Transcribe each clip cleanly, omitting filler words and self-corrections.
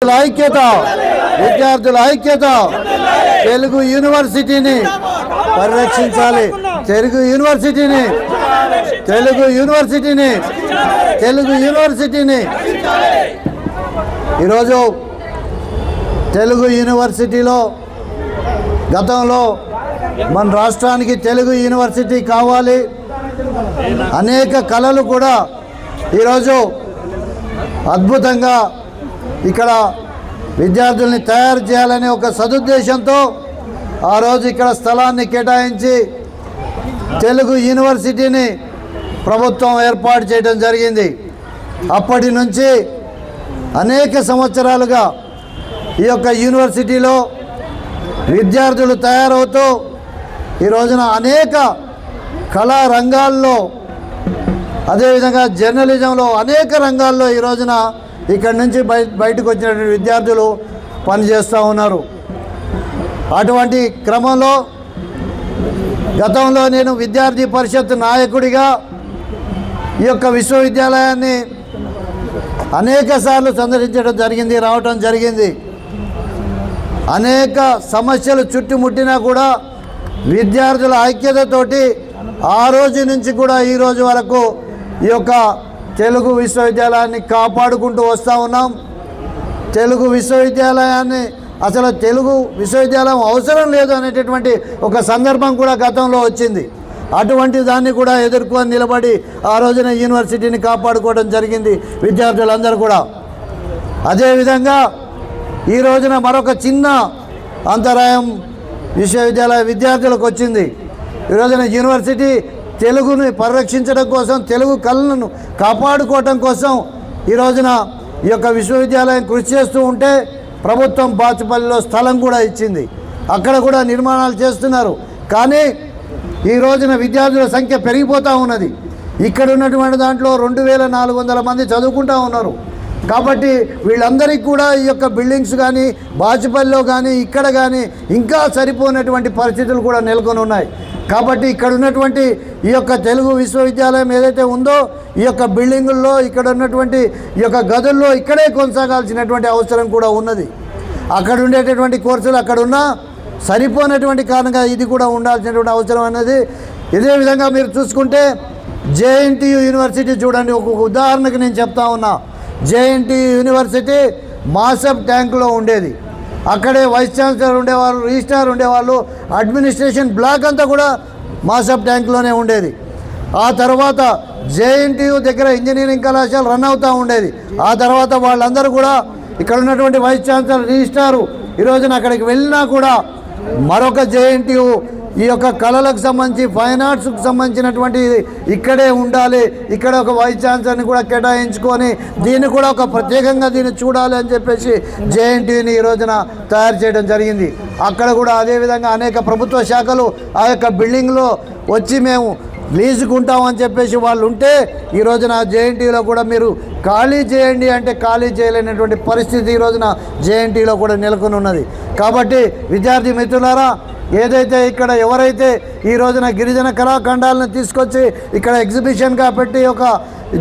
ఐక్యత విద్యార్థుల ఐక్యత తెలుగు యూనివర్సిటీని పరిరక్షించాలి తెలుగు యూనివర్సిటీని తెలుగు యూనివర్సిటీని తెలుగు యూనివర్సిటీని ఈరోజు తెలుగు యూనివర్సిటీలో గతంలో మన రాష్ట్రానికి తెలుగు యూనివర్సిటీ కావాలి అనేక కళలు కూడా ఈరోజు అద్భుతంగా ఇక్కడ విద్యార్థుల్ని తయారు చేయాలనే ఒక సదుద్దేశంతో ఆ రోజు ఇక్కడ స్థలాన్ని కేటాయించి తెలుగు యూనివర్సిటీని ప్రభుత్వం ఏర్పాటు చేయడం జరిగింది. అప్పటి నుంచి అనేక సంవత్సరాలుగా ఈ యొక్క యూనివర్సిటీలో విద్యార్థులు తయారవుతూ ఈ రోజున అనేక కళా రంగాల్లో అదేవిధంగా జర్నలిజంలో అనేక రంగాల్లో ఈ రోజున ఇక్కడి నుంచి బయటకు వచ్చినటువంటి విద్యార్థులు పనిచేస్తూ ఉన్నారు. అటువంటి క్రమంలో గతంలో నేను విద్యార్థి పరిషత్ నాయకుడిగా ఈ యొక్క విశ్వవిద్యాలయాన్ని అనేక సార్లు సందర్శించడం జరిగింది, రావటం జరిగింది. అనేక సమస్యలు చుట్టుముట్టినా కూడా విద్యార్థుల ఐక్యతతోటి ఆ రోజు నుంచి కూడా ఈ రోజు వరకు ఈ యొక్క తెలుగు విశ్వవిద్యాలయాన్ని కాపాడుకుంటూ వస్తూ ఉన్నాం. తెలుగు విశ్వవిద్యాలయాన్ని అసలు తెలుగు విశ్వవిద్యాలయం అవసరం లేదు అనేటటువంటి ఒక సందర్భం కూడా గతంలో వచ్చింది. అటువంటి దాన్ని కూడా ఎదుర్కొని నిలబడి ఆ రోజున యూనివర్సిటీని కాపాడుకోవడం జరిగింది విద్యార్థులందరూ కూడా. అదేవిధంగా ఈ రోజున మరొక చిన్న అంతరాయం విశ్వవిద్యాలయ విద్యార్థులకు వచ్చింది. ఈ రోజున యూనివర్సిటీ తెలుగుని పరిరక్షించడం కోసం, తెలుగు కళలను కాపాడుకోవటం కోసం ఈ రోజున ఈ యొక్క విశ్వవిద్యాలయం కృషి చేస్తూ ఉంటే ప్రభుత్వం బాచుపల్లిలో స్థలం కూడా ఇచ్చింది. అక్కడ కూడా నిర్మాణాలు చేస్తున్నారు. కానీ ఈ రోజున విద్యార్థుల సంఖ్య పెరిగిపోతూ ఉన్నది. ఇక్కడ ఉన్నటువంటి దాంట్లో 2400 మంది చదువుకుంటూ ఉన్నారు. కాబట్టి వీళ్ళందరికీ కూడా ఈ యొక్క బిల్డింగ్స్ కానీ బాచుపల్లిలో కానీ ఇక్కడ కానీ ఇంకా సరిపోయినటువంటి పరిస్థితులు కూడా నెలకొని ఉన్నాయి. కాబట్టి ఇక్కడ ఉన్నటువంటి ఈ యొక్క తెలుగు విశ్వవిద్యాలయం ఏదైతే ఉందో ఈ యొక్క బిల్డింగుల్లో ఇక్కడ ఉన్నటువంటి ఈ యొక్క గదుల్లో ఇక్కడే కొనసాగాల్సినటువంటి అవసరం కూడా ఉన్నది. అక్కడ ఉండేటటువంటి కోర్సులు అక్కడ ఉన్నా సరిపోయినటువంటి కారణంగా ఇది కూడా ఉండాల్సినటువంటి అవసరం అనేది. ఇదే విధంగా మీరు చూసుకుంటే జేఎన్టీయూ యూనివర్సిటీ చూడండి, ఒక ఉదాహరణకు నేను చెప్తా ఉన్నా. జేఎన్టీయూ యూనివర్సిటీ మాసబ్ ట్యాంకులో ఉండేది. అక్కడే వైస్ ఛాన్సలర్ ఉండేవాళ్ళు, రిజిస్ట్రార్ ఉండేవాళ్ళు, అడ్మినిస్ట్రేషన్ బ్లాక్ అంతా కూడా మాసబ్ ట్యాంక్లోనే ఉండేది. ఆ తర్వాత జేఎన్టీయూ దగ్గర ఇంజనీరింగ్ కళాశాల రన్ అవుతూ ఉండేది. ఆ తర్వాత వాళ్ళందరూ కూడా ఇక్కడ ఉన్నటువంటి వైస్ ఛాన్సలర్, రిజిస్ట్రారు ఈ రోజున అక్కడికి వెళ్ళినా కూడా మరొక జేఎన్టీయూ ఈ యొక్క కళలకు సంబంధించి ఫైన్ ఆర్ట్స్కి సంబంధించినటువంటి ఇక్కడే ఉండాలి, ఇక్కడ ఒక వైస్ ఛాన్సలర్ని కూడా కేటాయించుకొని దీన్ని కూడా ఒక ప్రత్యేకంగా దీన్ని చూడాలి అని చెప్పేసి జేఎన్టీయూని ఈ రోజున తయారు చేయడం జరిగింది. అక్కడ కూడా అదేవిధంగా అనేక ప్రభుత్వ శాఖలు ఆ యొక్క బిల్డింగ్లో వచ్చి మేము లీజుకుంటామని చెప్పేసి వాళ్ళు ఉంటే ఈ రోజున జేఎన్టీయూలో కూడా మీరు ఖాళీ చేయండి అంటే ఖాళీ చేయలేనటువంటి పరిస్థితి ఈ రోజున జేఎన్టీయూలో కూడా నెలకొని ఉన్నది. కాబట్టి విద్యార్థి మిత్రులారా, ఏదైతే ఇక్కడ ఎవరైతే ఈ రోజున గిరిజన కళాఖండాలను తీసుకొచ్చి ఇక్కడ ఎగ్జిబిషన్గా పెట్టి ఒక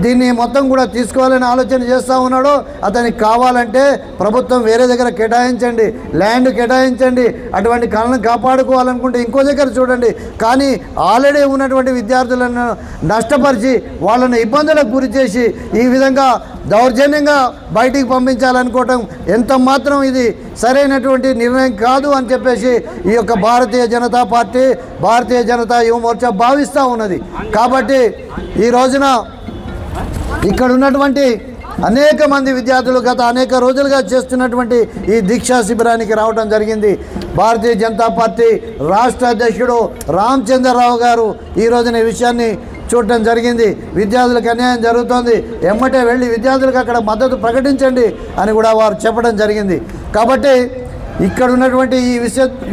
దీన్ని మొత్తం కూడా తీసుకోవాలని ఆలోచన చేస్తూ ఉన్నాడో అతనికి కావాలంటే ప్రభుత్వం వేరే దగ్గర కేటాయించండి, ల్యాండ్ కేటాయించండి. అటువంటి కళను కాపాడుకోవాలనుకుంటే ఇంకో దగ్గర చూడండి. కానీ ఆల్రెడీ ఉన్నటువంటి విద్యార్థులను నష్టపరిచి వాళ్ళని ఇబ్బందులకు గురి చేసి ఈ విధంగా దౌర్జన్యంగా బయటికి పంపించాలనుకోవటం ఎంత మాత్రం ఇది సరైనటువంటి నిర్ణయం కాదు అని చెప్పేసి ఈ యొక్క భారతీయ జనతా పార్టీ, భారతీయ జనతా యువ మోర్చా భావిస్తూ ఉన్నది. కాబట్టి ఈ రోజున ఇక్కడ ఉన్నటువంటి అనేక మంది విద్యార్థులు గత అనేక రోజులుగా చేస్తున్నటువంటి ఈ దీక్షా శిబిరానికి రావడం జరిగింది. భారతీయ జనతా పార్టీ రాష్ట్ర అధ్యక్షుడు రామచంద్రరావు గారు ఈ రోజున ఈ విషయాన్ని చూడటం జరిగింది. విద్యార్థులకు అన్యాయం జరుగుతోంది, ఎమ్మటే వెళ్ళి విద్యార్థులకు అక్కడ మద్దతు ప్రకటించండి అని కూడా వారు చెప్పడం జరిగింది. కాబట్టి ఇక్కడ ఉన్నటువంటి ఈ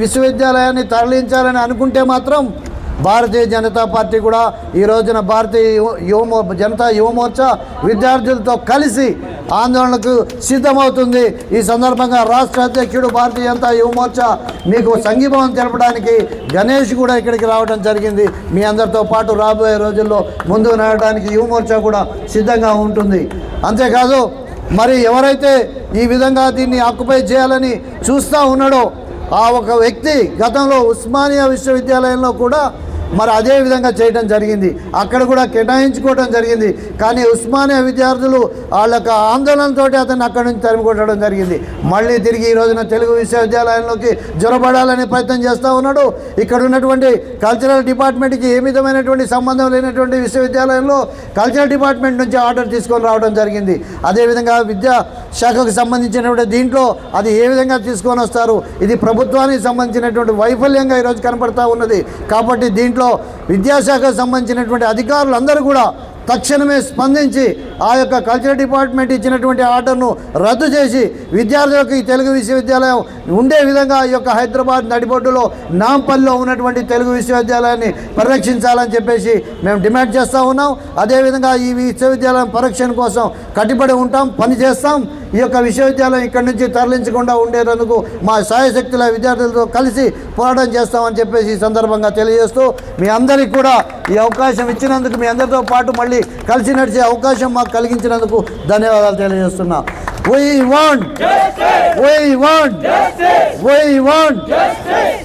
విశ్వవిద్యాలయాన్ని తరలించాలని అనుకుంటే మాత్రం భారతీయ జనతా పార్టీ కూడా ఈ రోజున జనతా యువ మోర్చా విద్యార్థులతో కలిసి ఆందోళనకు సిద్ధమవుతుంది. ఈ సందర్భంగా రాష్ట్ర అధ్యక్షుడు భారతీయ జనతా యువ మోర్చా మీకు సంఘీభావం తెలపడానికి గణేష్ కూడా ఇక్కడికి రావడం జరిగింది. మీ అందరితో పాటు రాబోయే రోజుల్లో ముందుకు నడవడానికి యువ మోర్చా కూడా సిద్ధంగా ఉంటుంది. అంతేకాదు మరి ఎవరైతే ఈ విధంగా దీన్ని ఆక్యుపై చేయాలని చూస్తూ ఉన్నాడో ఆ ఒక వ్యక్తి గతంలో ఉస్మానియా విశ్వవిద్యాలయంలో కూడా మరి అదే విధంగా చేయడం జరిగింది, అక్కడ కూడా కేటాయించుకోవడం జరిగింది. కానీ ఉస్మానియా విద్యార్థులు వాళ్ళ యొక్క ఆందోళనతో అతన్ని అక్కడి నుంచి తరిమికొట్టడం జరిగింది. మళ్ళీ తిరిగి ఈ రోజున తెలుగు విశ్వవిద్యాలయంలోకి జొరబడాలనే ప్రయత్నం చేస్తూ ఉన్నాడు. ఇక్కడ ఉన్నటువంటి కల్చరల్ డిపార్ట్మెంట్కి ఏ విధమైనటువంటి సంబంధం లేనటువంటి విశ్వవిద్యాలయంలో కల్చరల్ డిపార్ట్మెంట్ నుంచి ఆర్డర్ తీసుకొని రావడం జరిగింది. అదేవిధంగా విద్యా శాఖకు సంబంధించినటువంటి దీంట్లో అది ఏ విధంగా తీసుకొని వస్తారు, ఇది ప్రభుత్వానికి సంబంధించినటువంటి వైఫల్యంగా ఈరోజు కనపడతా ఉన్నది. కాబట్టి దీంట్లో విద్యాశాఖకు సంబంధించినటువంటి అధికారులందరూ కూడా తక్షణమే స్పందించి ఆ యొక్క కల్చరల్ డిపార్ట్మెంట్ ఇచ్చినటువంటి ఆర్డర్ను రద్దు చేసి విద్యార్థులకు ఈ తెలుగు విశ్వవిద్యాలయం ఉండే విధంగా ఈ యొక్క హైదరాబాద్ నడిబొడ్డులో నాంపల్లిలో ఉన్నటువంటి తెలుగు విశ్వవిద్యాలయాన్ని పరిరక్షించాలని చెప్పేసి మేము డిమాండ్ చేస్తూ ఉన్నాం. అదేవిధంగా ఈ విశ్వవిద్యాలయం పరిరక్షణ కోసం కట్టుబడి ఉంటాం, పని చేస్తాం. ఈ యొక్క విశ్వవిద్యాలయం ఇక్కడి నుంచి తరలించకుండా ఉండేందుకు మా సాయశక్తుల విద్యార్థులతో కలిసి పోరాటం చేస్తామని చెప్పేసి ఈ సందర్భంగా తెలియజేస్తూ మీ అందరికీ కూడా ఈ అవకాశం ఇచ్చినందుకు, మీ అందరితో పాటు మళ్ళీ కలిసి నడిచే అవకాశం మాకు కలిగించినందుకు ధన్యవాదాలు తెలియజేస్తున్నా. We want justice. We want justice. We want justice.